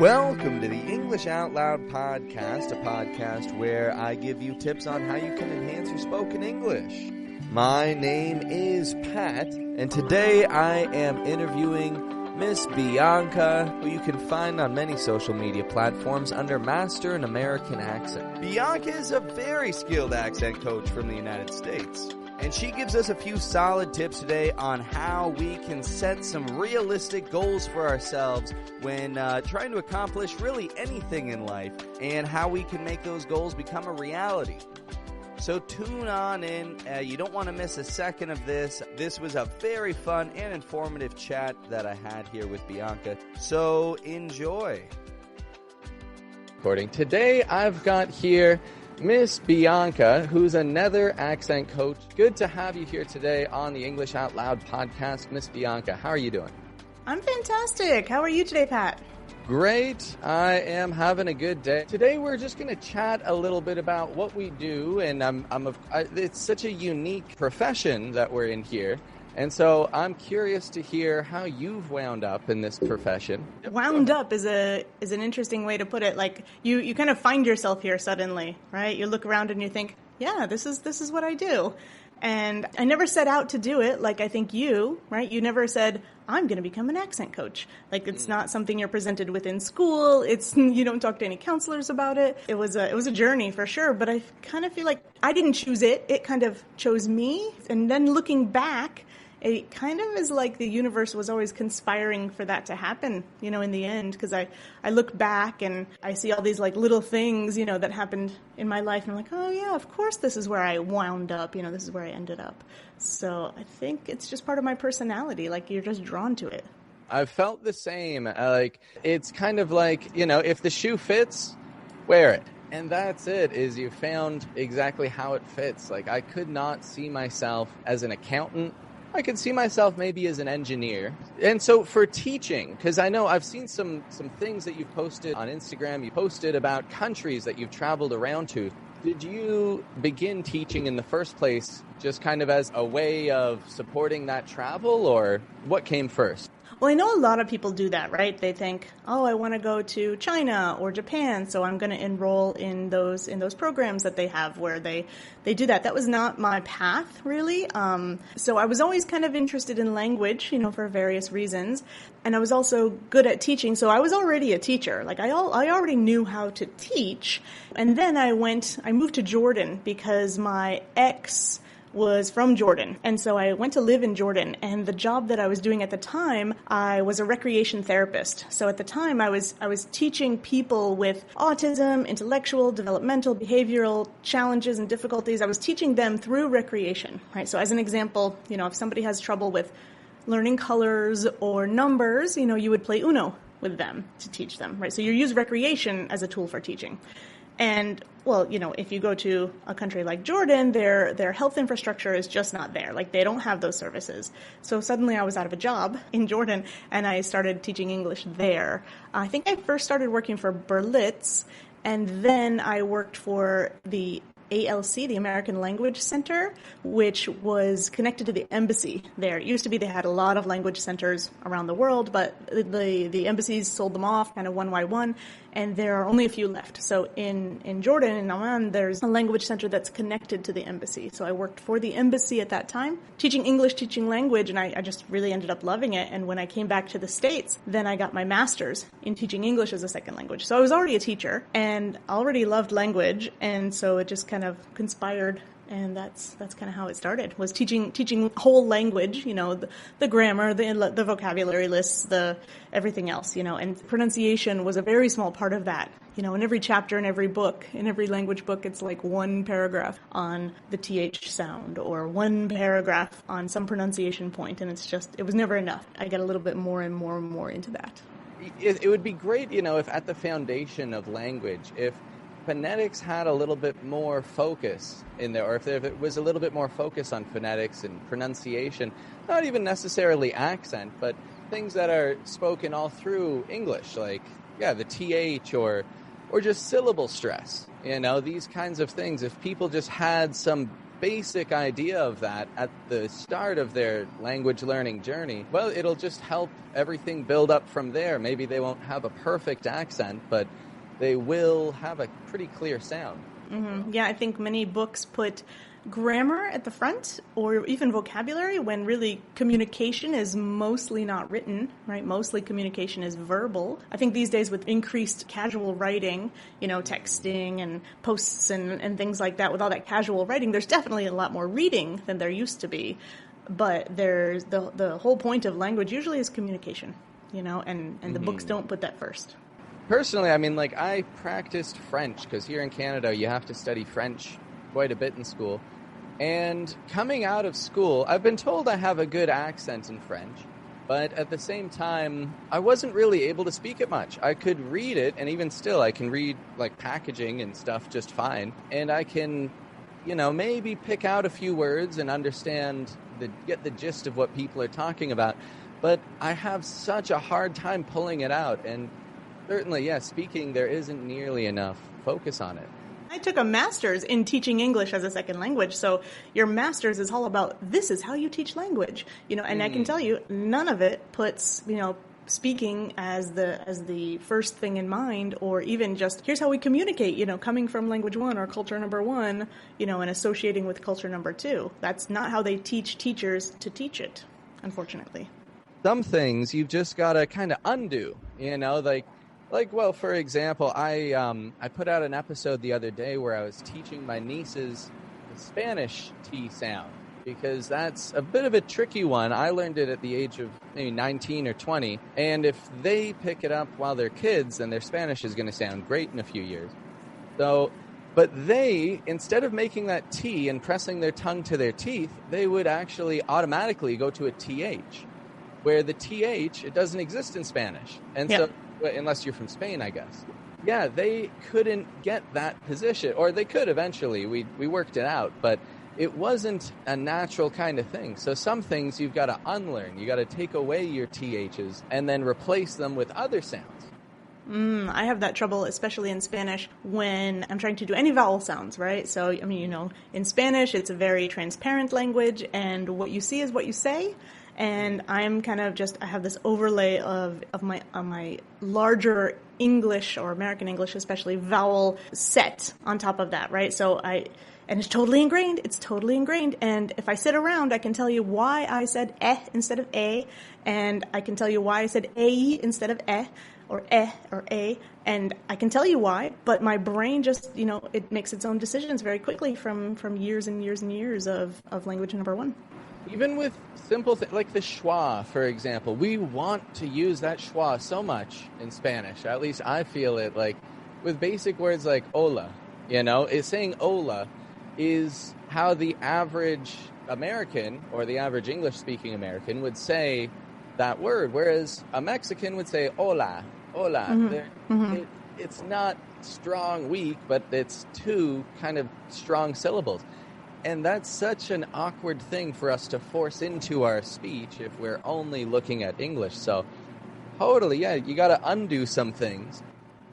Welcome to the English Out Loud podcast, a podcast where I give you tips on how you can enhance your spoken English. My name is Pat, and today I am interviewing Miss Bianca, who you can find on many social media platforms under Master in American Accent. Bianca is a very skilled accent coach from the United States, and she gives us a few solid tips today on how we can set some realistic goals for ourselves when trying to accomplish really anything in life, and how we can make those goals become a reality. So tune on in. You don't want to miss a second of this. This was a very fun and informative chat that I had here with Bianca. So enjoy. Today I've got here Miss Bianca, who's another accent coach. Good to have you here today on the English Out Loud podcast. Miss Bianca, how are you doing? I'm fantastic. How are you today, Pat? Great. I am having a good day. Today we're just going to chat a little bit about what we do, and it's such a unique profession that we're in here. And so I'm curious to hear how you've wound up in this profession. Wound up is an interesting way to put it. Like you kind of find yourself here suddenly, right? You look around and you think, yeah, this is what I do. And I never set out to do it. Like I think you, right? You never said, I'm going to become an accent coach. Like it's not something you're presented with in school. You don't talk to any counselors about it. It was a journey for sure. But I kind of feel like I didn't choose it. It kind of chose me. And then looking back, it kind of is like the universe was always conspiring for that to happen, in the end, because I look back and I see all these like little things, that happened in my life. And I'm like, oh yeah, of course this is where I wound up, this is where I ended up. So I think it's just part of my personality. Like you're just drawn to it. I've felt the same. It's kind of like, if the shoe fits, wear it. And that's it, is you found exactly how it fits. Like I could not see myself as an accountant. I could see myself maybe as an engineer. And so for teaching, because I know I've seen some things that you've posted on Instagram, you posted about countries that you've traveled around to. Did you begin teaching in the first place just kind of as a way of supporting that travel, or what came first? Well, I know a lot of people do that, right? They think, oh, I want to go to China or Japan, so I'm going to enroll in those programs that they have where they do that. That was not my path, really. So I was always kind of interested in language, for various reasons. And I was also good at teaching, so I was already a teacher. Like I already knew how to teach. And then I moved to Jordan because my ex was from Jordan. And so I went to live in Jordan, and the job that I was doing at the time, I was a recreation therapist. So at the time I was teaching people with autism, intellectual, developmental, behavioral challenges and difficulties. I was teaching them through recreation, right? So as an example, if somebody has trouble with learning colors or numbers, you would play Uno with them to teach them, right? So you use recreation as a tool for teaching. And, well, if you go to a country like Jordan, their health infrastructure is just not there. Like, they don't have those services. So suddenly I was out of a job in Jordan, and I started teaching English there. I think I first started working for Berlitz, and then I worked for the ALC, the American Language Center, which was connected to the embassy there. It used to be they had a lot of language centers around the world, but the embassies sold them off kind of one by one, and there are only a few left. So in Jordan, in Amman, there's a language center that's connected to the embassy. So I worked for the embassy at that time, teaching English, teaching language, and I just really ended up loving it. And when I came back to the States, then I got my master's in teaching English as a second language. So I was already a teacher and already loved language, and so it just kind of conspired, and that's kind of how it started, was teaching whole language, the grammar, the vocabulary lists, the everything else, and pronunciation was a very small part of that. In every chapter, in every book, in every language book, it's like one paragraph on the TH sound or one paragraph on some pronunciation point, and it was never enough. I get a little bit more and more and more into that. It would be great, if at the foundation of language, if phonetics had a little bit more focus in there, or if it was a little bit more focus on phonetics and pronunciation, not even necessarily accent, but things that are spoken all through English, like, the TH or just syllable stress, these kinds of things. If people just had some basic idea of that at the start of their language learning journey, well, it'll just help everything build up from there. Maybe they won't have a perfect accent, but they will have a pretty clear sound. Mm-hmm. Yeah, I think many books put grammar at the front or even vocabulary when really communication is mostly not written, right? Mostly communication is verbal. I think these days with increased casual writing, texting and posts and things like that, with all that casual writing, there's definitely a lot more reading than there used to be. But there's the whole point of language usually is communication, and the books don't put that first. Personally, I practiced French because here in Canada you have to study French quite a bit in school. And coming out of school, I've been told I have a good accent in French, but at the same time, I wasn't really able to speak it much. I could read it, and even still, I can read like packaging and stuff just fine. And I can, maybe pick out a few words and get the gist of what people are talking about. But I have such a hard time pulling it out. And certainly, speaking, there isn't nearly enough focus on it. I took a master's in teaching English as a second language, so your master's is all about this is how you teach language, and I can tell you none of it puts, speaking as the first thing in mind, or even just here's how we communicate, coming from language one or culture number one, and associating with culture number two. That's not how they teach teachers to teach it, unfortunately. Some things you've just got to kind of undo, well, for example, I put out an episode the other day where I was teaching my nieces the Spanish T sound, because that's a bit of a tricky one. I learned it at the age of maybe 19 or 20, and if they pick it up while they're kids, then their Spanish is going to sound great in a few years. But they, instead of making that T and pressing their tongue to their teeth, they would actually automatically go to a TH, where the TH, it doesn't exist in Spanish. And so, unless you're from Spain, I guess. Yeah, they couldn't get that position, or they could eventually. We worked it out, but it wasn't a natural kind of thing. So some things you've got to unlearn. You got to take away your THs and then replace them with other sounds. I have that trouble, especially in Spanish, when I'm trying to do any vowel sounds, right? So, in Spanish, it's a very transparent language, and what you see is what you say. And I'm kind of I have this overlay of my larger English, or American English especially, vowel set on top of that, right? And it's totally ingrained. It's totally ingrained. And if I sit around, I can tell you why I said instead of a, and I can tell you why I said a instead of or or a, and I can tell you why, but my brain just, it makes its own decisions very quickly from years and years and years of language number one. Even with simple things like the schwa, for example, we want to use that schwa so much in Spanish. At least I feel it, like with basic words like hola, it's saying hola is how the average American or the average English-speaking American would say that word, whereas a Mexican would say hola. It's not strong, weak, but it's two kind of strong syllables. And that's such an awkward thing for us to force into our speech if we're only looking at English. So, totally, you got to undo some things.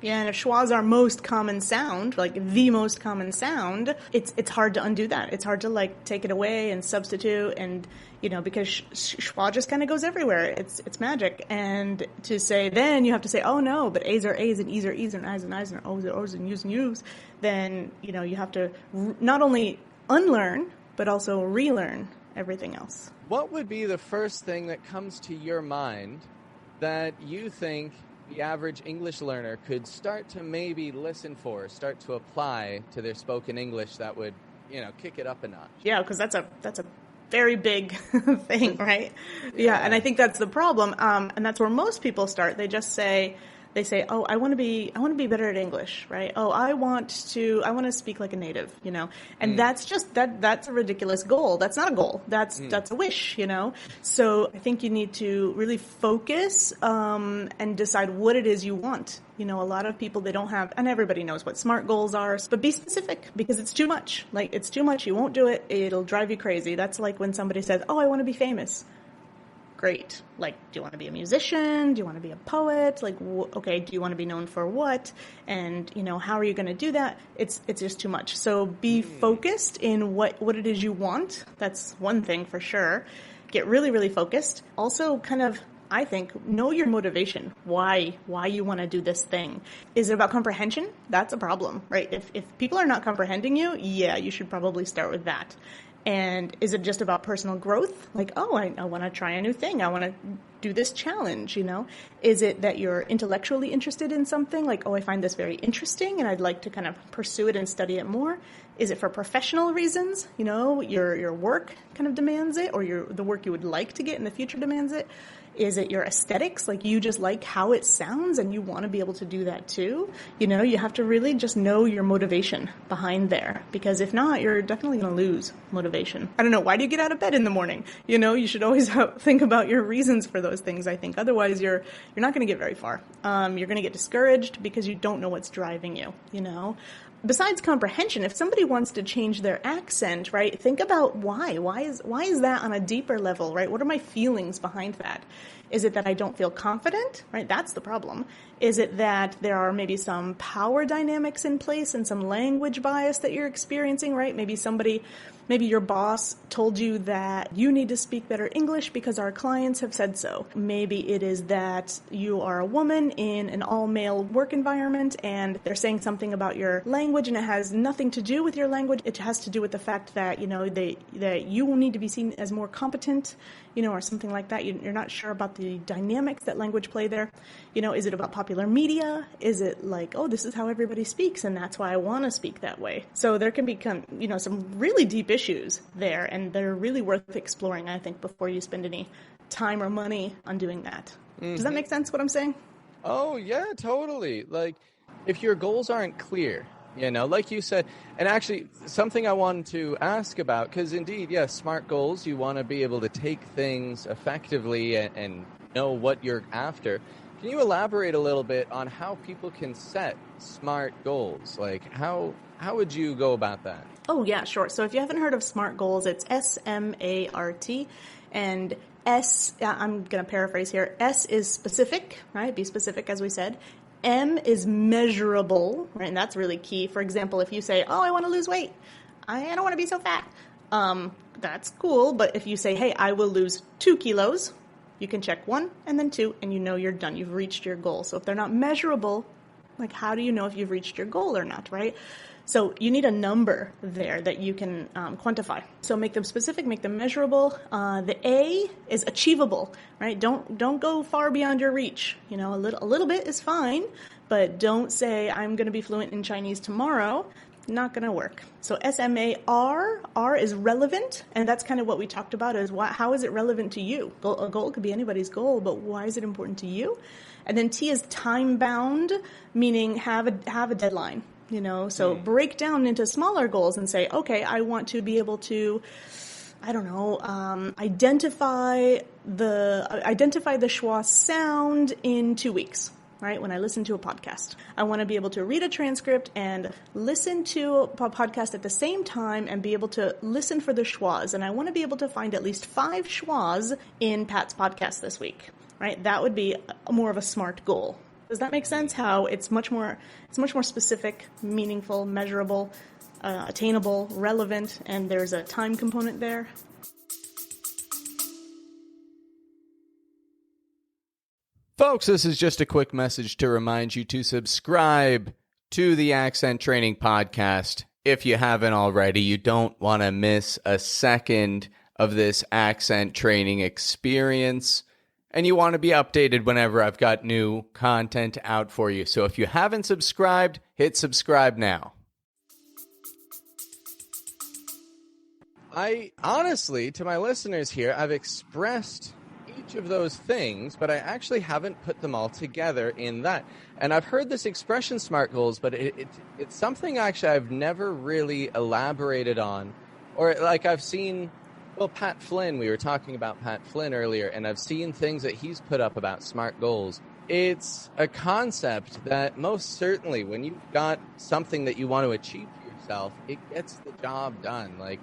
Yeah, and if schwa is our most common sound, like the most common sound, it's hard to undo that. It's hard to take it away and substitute, and because schwa just kind of goes everywhere. It's magic, and to say then you have to say, oh no, but A's are A's and E's are E's and I's and I's and O's are O's and U's and U's. Then you have to not only unlearn, but also relearn everything else. What would be the first thing that comes to your mind that you think the average English learner could start to maybe listen for, start to apply to their spoken English that would, kick it up a notch? Yeah, because that's a very big thing, right? Yeah, and I think that's the problem. And that's where most people start. They say, oh, I want to be better at English, right? Oh, I want to speak like a native, and that's a ridiculous goal. That's not a goal. That's a wish, So I think you need to really focus, and decide what it is you want. A lot of people, they don't have, and everybody knows what SMART goals are, but be specific, because it's too much. It's too much. You won't do it. It'll drive you crazy. That's like when somebody says, oh, I want to be famous. great. Like, do you want to be a musician? Do you want to be a poet? Like, okay, do you want to be known for what? And, how are you going to do that? It's just too much. So be focused in what it is you want. That's one thing for sure. Get really, really focused. Also kind of, I think, know your motivation, why you want to do this thing. Is it about comprehension? That's a problem, right? If people are not comprehending you, yeah, you should probably start with that. And is it just about personal growth? Like, oh, I want to try a new thing. I want to do this challenge, Is it that you're intellectually interested in something? Like, oh, I find this very interesting and I'd like to kind of pursue it and study it more. Is it for professional reasons? Your work kind of demands it, or the work you would like to get in the future demands it. Is it your aesthetics? Like, you just like how it sounds and you want to be able to do that too? You have to really just know your motivation behind there, because if not, you're definitely going to lose motivation. I don't know. Why do you get out of bed in the morning? You should always think about your reasons for those things, I think. Otherwise, you're not going to get very far. You're going to get discouraged because you don't know what's driving you, Besides comprehension, if somebody wants to change their accent, right, think about why. Why is that on a deeper level, right? What are my feelings behind that? Is it that I don't feel confident, right? That's the problem. Is it that there are maybe some power dynamics in place and some language bias that you're experiencing, right? Maybe your boss told you that you need to speak better English because our clients have said so. Maybe it is that you are a woman in an all-male work environment and they're saying something about your language and it has nothing to do with your language. It has to do with the fact that, that you will need to be seen as more competent, or something like that. You're not sure about the dynamics that language play there. Is it about popular media? Is it like, oh, this is how everybody speaks and that's why I want to speak that way? So there can become, some really deep issues there, and they're really worth exploring, I think, before you spend any time or money on doing that. Mm-hmm. Does that make sense, what I'm saying? Oh, yeah, totally. Like, if your goals aren't clear, like you said, and actually something I wanted to ask about, because indeed, yes, SMART goals, you want to be able to take things effectively and know what you're after. Can you elaborate a little bit on how people can set SMART goals? Like, how would you go about that? Oh, yeah, sure. So if you haven't heard of SMART goals, it's S.M.A.R.T. And I'm going to paraphrase here. S is specific, right? Be specific, as we said. M is measurable, right? And that's really key. For example, if you say, oh, I want to lose weight. I don't want to be so fat. That's cool. But if you say, hey, I will lose 2 kilos, you can check 1 and then 2, and you're done. You've reached your goal. So if they're not measurable, like, how do you know if you've reached your goal or not, right? So you need a number there that you can quantify. So make them specific, make them measurable. The A is achievable, right? Don't go far beyond your reach. A little bit is fine, but don't say I'm going to be fluent in Chinese tomorrow. Not going to work. So S.M.A.R. R is relevant, and that's kind of what we talked about. Is how is it relevant to you? A goal could be anybody's goal, but why is it important to you? And then T is time bound, meaning have a deadline. So break down into smaller goals and say, okay, I want to be able to, identify the schwa sound in 2 weeks, right? When I listen to a podcast, I want to be able to read a transcript and listen to a podcast at the same time and be able to listen for the schwas. And I want to be able to find at least 5 schwas in Pat's podcast this week, right? That would be more of a SMART goal. Does that make sense? How it's much more specific, meaningful, measurable, attainable, relevant, and there's a time component there. Folks, this is just a quick message to remind you to subscribe to the Accent Training Podcast. If you haven't already, you don't want to miss a second of this accent training experience. And you want to be updated whenever I've got new content out for you. So if you haven't subscribed, hit subscribe now. I honestly, to my listeners here, I've expressed each of those things, but I actually haven't put them all together in that. And I've heard this expression, SMART goals, but it's something actually I've never really elaborated on. Or like I've seen... Well, Pat Flynn, we were talking about Pat Flynn earlier, and I've seen things that he's put up about SMART goals. It's a concept that most certainly, when you've got something that you want to achieve for yourself, it gets the job done. Like,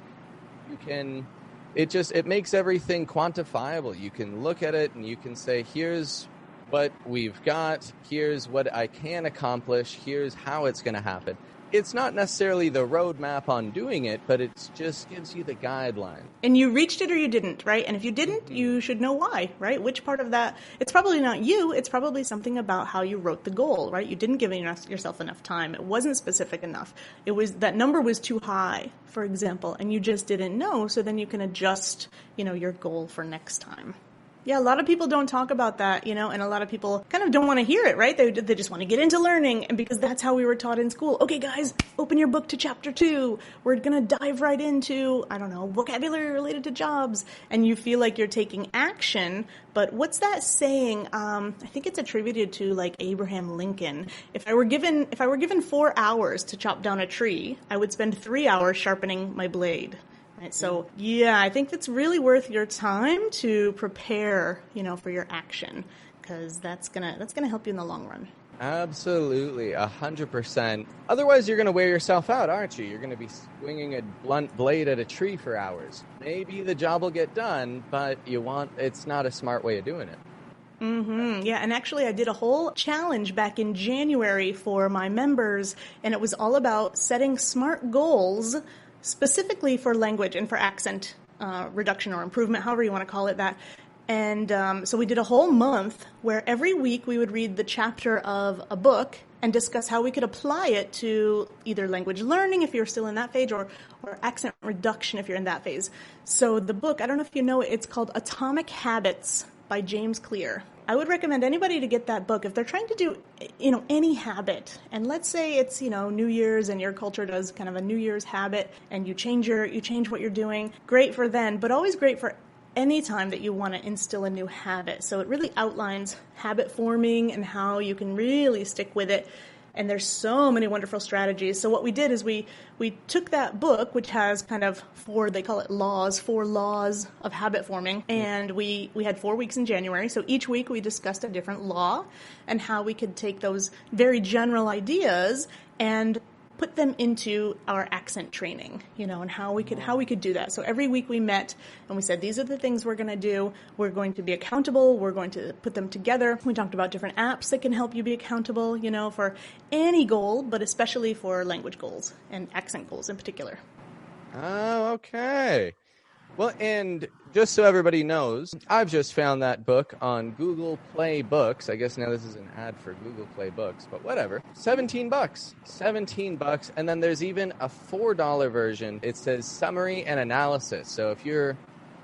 you can it makes everything quantifiable. You can look at it and you can say, here's what we've got, here's what I can accomplish, here's how it's going to happen. It's not necessarily the roadmap on doing it, but it just gives you the guideline. And you reached it or you didn't, right? And if you didn't, you should know why, right? Which part of that, it's probably not you, it's probably something about how you wrote the goal, right? You didn't give yourself enough time. It wasn't specific enough. It was, that number was too high, for example, and you just didn't know, so then you can adjust, your goal for next time. Yeah, a lot of people don't talk about that, and a lot of people kind of don't want to hear it, right? They just want to get into learning, and because that's how we were taught in school. Okay, guys, open your book to chapter 2. We're going to dive right into, vocabulary related to jobs, and you feel like you're taking action. But what's that saying? I think it's attributed to like Abraham Lincoln. If I were given 4 hours to chop down a tree, I would spend 3 hours sharpening my blade. Right, so, yeah, I think it's really worth your time to prepare, for your action, because that's gonna help you in the long run. Absolutely, 100%. Otherwise, you're going to wear yourself out, aren't you? You're going to be swinging a blunt blade at a tree for hours. Maybe the job will get done, but it's not a smart way of doing it. Mm-hmm. Yeah, and actually I did a whole challenge back in January for my members, and it was all about setting SMART goals specifically for language and for accent reduction or improvement, however you want to call it that. And so we did a whole month where every week we would read the chapter of a book and discuss how we could apply it to either language learning if you're still in that phase or accent reduction if you're in that phase. So the book, I don't know if you know it, it's called Atomic Habits by James Clear. I would recommend anybody to get that book if they're trying to do, any habit. And let's say it's, New Year's and your culture does kind of a New Year's habit and you change what you're doing. Great for then, but always great for any time that you want to instill a new habit. So it really outlines habit forming and how you can really stick with it. And there's so many wonderful strategies. So what we did is we took that book, which has kind of 4 laws of habit forming, and we had 4 weeks in January. So each week we discussed a different law and how we could take those very general ideas and put them into our accent training, and how we could do that. So every week we met and we said, these are the things we're going to do. We're going to be accountable. We're going to put them together. We talked about different apps that can help you be accountable, for any goal, but especially for language goals and accent goals in particular. Oh, okay. Well, and just so everybody knows, I've just found that book on Google Play Books. I guess now this is an ad for Google Play Books, but whatever. $17. And then there's even a $4 version. It says summary and analysis. So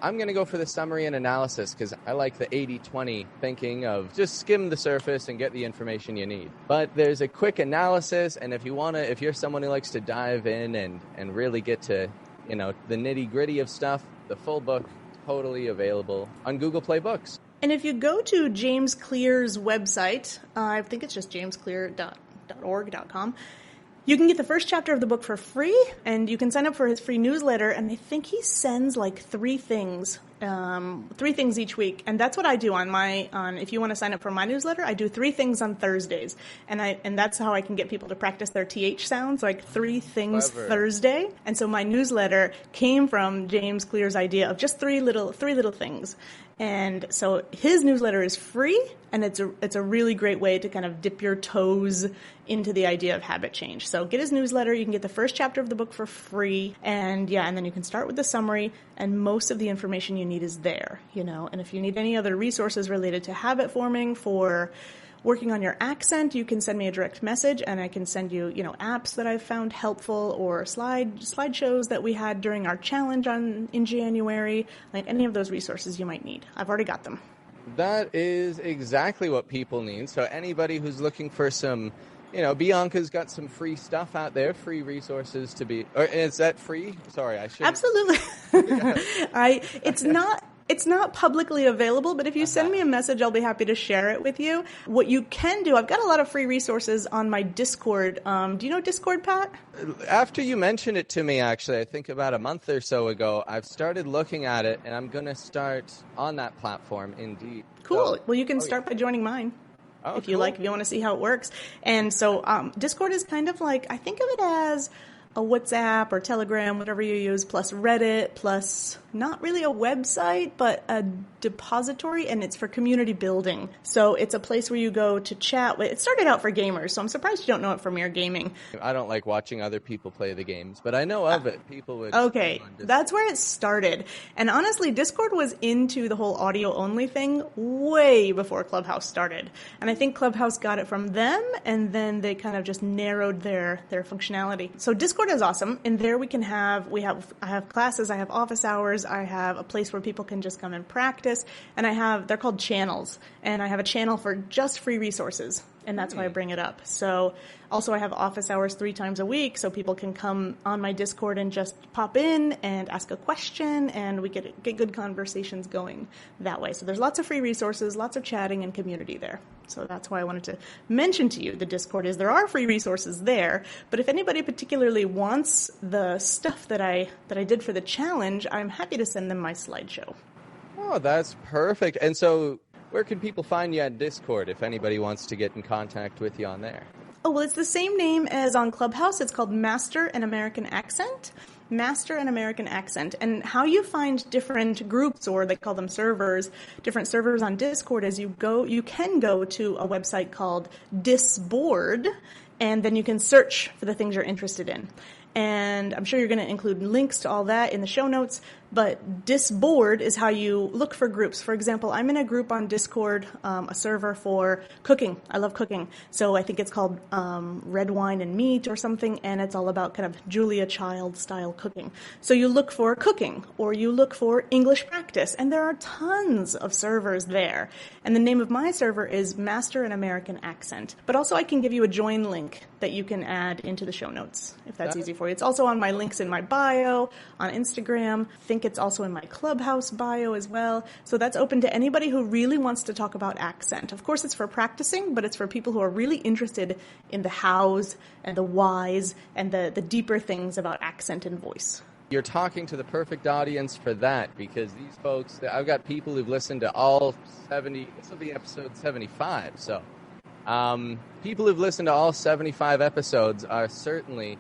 I'm going to go for the summary and analysis because I like the 80-20 thinking of just skim the surface and get the information you need. But there's a quick analysis, and if you're someone who likes to dive in and really get to, the nitty-gritty of stuff, the full book totally available on Google Play Books. And if you go to James Clear's website, I think it's just jamesclear.org.com, you can get the first chapter of the book for free, and you can sign up for his free newsletter, and I think he sends like 3 things each week. And that's what I do if you want to sign up for my newsletter, I do 3 things on Thursdays. And that's how I can get people to practice their TH sounds, like 3 things Clever. Thursday. And so my newsletter came from James Clear's idea of just 3 little things. And so his newsletter is free, and it's a really great way to kind of dip your toes into the idea of habit change. So get his newsletter. You can get the first chapter of the book for free, and then you can start with the summary, and most of the information you need is there, And if you need any other resources related to habit forming for working on your accent, you can send me a direct message, and I can send you, apps that I've found helpful or slideshows that we had during our challenge in January, like any of those resources you might need. I've already got them. That is exactly what people need. So anybody who's looking for some, Bianca's got some free stuff out there, free resources to be, or is that free? Sorry, I should. Absolutely. It's not publicly available, but if you send me a message, I'll be happy to share it with you. What you can do, I've got a lot of free resources on my Discord. Do you know Discord, Pat? After you mentioned it to me, actually, I think about a month or so ago, I've started looking at it, and I'm going to start on that platform, indeed. Cool. Well, you can start by joining mine. If you want to see how it works. And so Discord is kind of like, I think of it as a WhatsApp or Telegram, whatever you use, plus Reddit, plus not really a website, but a depository, and it's for community building. So it's a place where you go to chat. It started out for gamers, so I'm surprised you don't know it from your gaming. I don't like watching other people play the games, but I know of it. People would... Okay, that's where it started. And honestly, Discord was into the whole audio-only thing way before Clubhouse started. And I think Clubhouse got it from them, and then they kind of just narrowed their functionality. So Discord is awesome. In there I have classes, I have office hours, I have a place where people can just come and practice, and they're called channels. And I have a channel for just free resources. And that's why I bring it up. So also I have office hours 3 times a week, so people can come on my Discord and just pop in and ask a question, and we get good conversations going that way. So there's lots of free resources, lots of chatting and community there. So that's why I wanted to mention to you the Discord is there are free resources there, but if anybody particularly wants the stuff that I did for the challenge, I'm happy to send them my slideshow. Oh, that's perfect. And so where can people find you at Discord if anybody wants to get in contact with you on there? Oh, well, it's the same name as on Clubhouse. It's called Master an American Accent. Master an American Accent. And how you find different groups, or they call them servers, different servers on Discord is you can go to a website called Disboard, and then you can search for the things you're interested in. And I'm sure you're going to include links to all that in the show notes, but Disboard is how you look for groups. For example, I'm in a group on Discord, a server for cooking. I love cooking. So I think it's called Red Wine and Meat or something, and it's all about kind of Julia Child style cooking. So you look for cooking, or you look for English practice, and there are tons of servers there. And the name of my server is Master an American Accent. But also I can give you a join link that you can add into the show notes, if that's easy for you. It's also on my links in my bio, on Instagram. I think it's also in my Clubhouse bio as well. So that's open to anybody who really wants to talk about accent. Of course, it's for practicing, but it's for people who are really interested in the hows and the whys and the deeper things about accent and voice. You're talking to the perfect audience for that, because these folks, I've got people who've listened to all 70, this will be episode 75, so people who've listened to all 75 episodes are certainly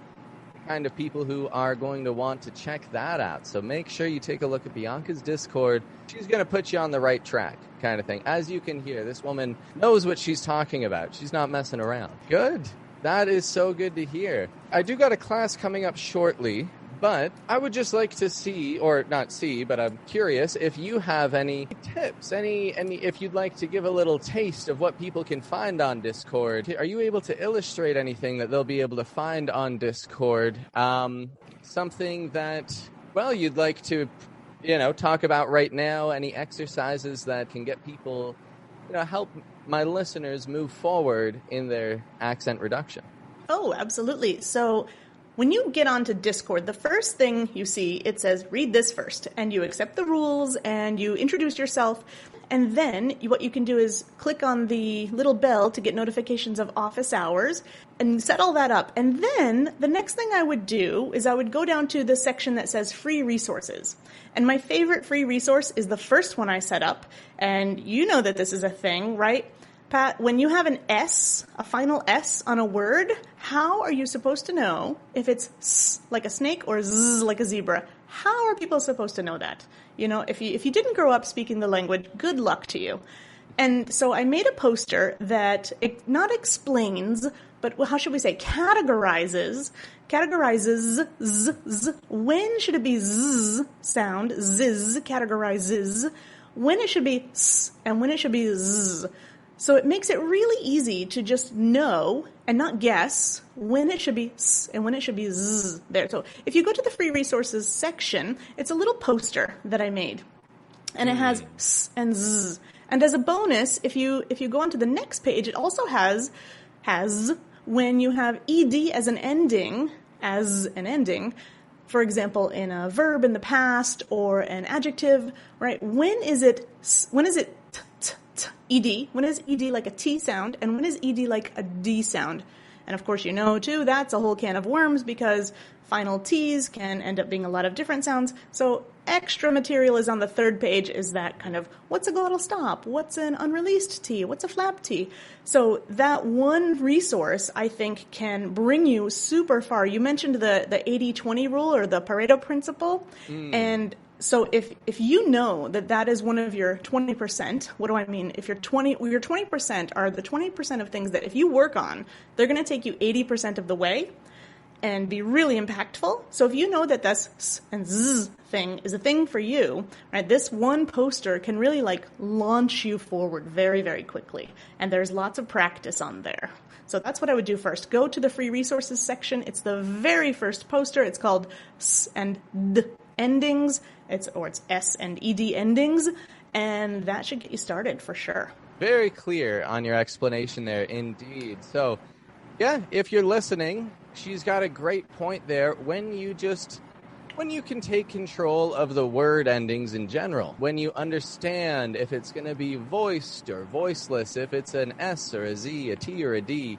the kind of people who are going to want to check that out. So make sure you take a look at Bianca's Discord. She's going to put you on the right track, kind of thing. As you can hear, this woman knows what she's talking about. She's not messing around. Good. That is so good to hear. I do got a class coming up shortly, but I would just like to see, or not see, but I'm curious if you have any tips, any if you'd like to give a little taste of what people can find on Discord. Are you able to illustrate anything that they'll be able to find on Discord? Something that, well, you'd like to, talk about right now, any exercises that can get people, help my listeners move forward in their accent reduction. Oh, absolutely. So when you get onto Discord, the first thing you see, it says, read this first, and you accept the rules, and you introduce yourself, and then what you can do is click on the little bell to get notifications of office hours, and set all that up. And then the next thing I would do is I would go down to the section that says free resources. And my favorite free resource is the first one I set up, and you know that this is a thing, right? Pat, when you have an S, a final S on a word, how are you supposed to know if it's S like a snake or Z like a zebra? How are people supposed to know that? If you didn't grow up speaking the language, good luck to you. And so I made a poster that not explains, but how should we say, categorizes z. When should it be z sound, ziz, categorizes, when it should be s, and when it should be z. So it makes it really easy to just know and not guess when it should be S and when it should be Z there. So if you go to the free resources section, it's a little poster that I made, and it has S and Z. And as a bonus, if you go on to the next page, it also has when you have ED as an ending, for example, in a verb in the past or an adjective, right? When is it ED? When is ED like a T sound? And when is ED like a D sound? And of course, too, that's a whole can of worms, because final T's can end up being a lot of different sounds. So extra material is on the third page, is that kind of, what's a glottal stop? What's an unreleased T? What's a flap T? So that one resource, I think, can bring you super far. You mentioned the 80-20 rule, or the Pareto principle. And So if you know that is one of your 20%, what do I mean? If your 20% are the 20% of things that if you work on, they're going to take you 80% of the way and be really impactful. So if you know that this S and Z thing is a thing for you, right? This one poster can really like launch you forward very, very quickly. And there's lots of practice on there. So that's what I would do first. Go to the free resources section. It's the very first poster. It's called S and D endings. It's S and ED endings. And that should get you started for sure. Very clear on your explanation there, indeed. So, yeah, if you're listening, she's got a great point there. When you can take control of the word endings in general, when you understand if it's going to be voiced or voiceless, if it's an S or a Z, a T or a D,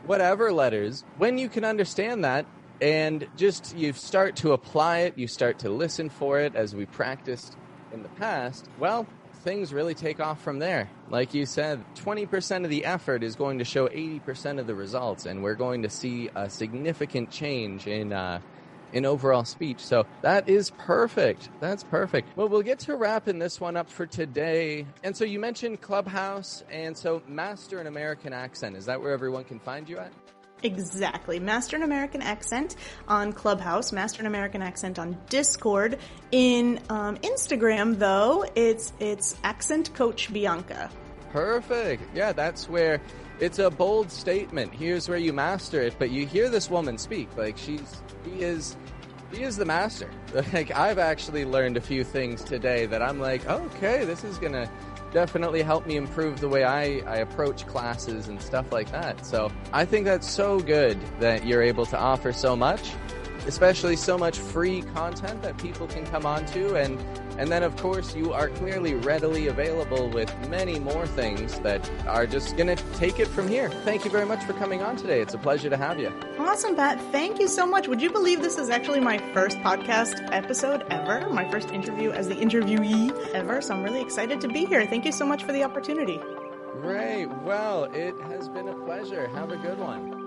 whatever letters, when you can understand that and just you start to apply it, you start to listen for it as we practiced in the past, well, things really take off from there. Like you said, 20% of the effort is going to show 80% of the results, and we're going to see a significant change in overall speech. So that is perfect. That's perfect. Well, we'll get to wrapping this one up for today. And so you mentioned Clubhouse, and so Master an American Accent. Is that where everyone can find you at? Exactly. Master an American Accent on Clubhouse, Master an American Accent on Discord. In Instagram, though, it's Accent Coach Bianca. Perfect. Yeah, that's where it's a bold statement. Here's where you master it, but you hear this woman speak. Like she is the master. Like I've actually learned a few things today that I'm like, okay, this is gonna definitely help me improve the way I approach classes and stuff like that. So I think that's so good that you're able to offer so much, especially so much free content that people can come onto. And then, of course, you are clearly readily available with many more things that are just going to take it from here. Thank you very much for coming on today. It's a pleasure to have you. Awesome, Pat. Thank you so much. Would you believe this is actually my first podcast episode ever? My first interview as the interviewee ever. So I'm really excited to be here. Thank you so much for the opportunity. Great. Well, it has been a pleasure. Have a good one.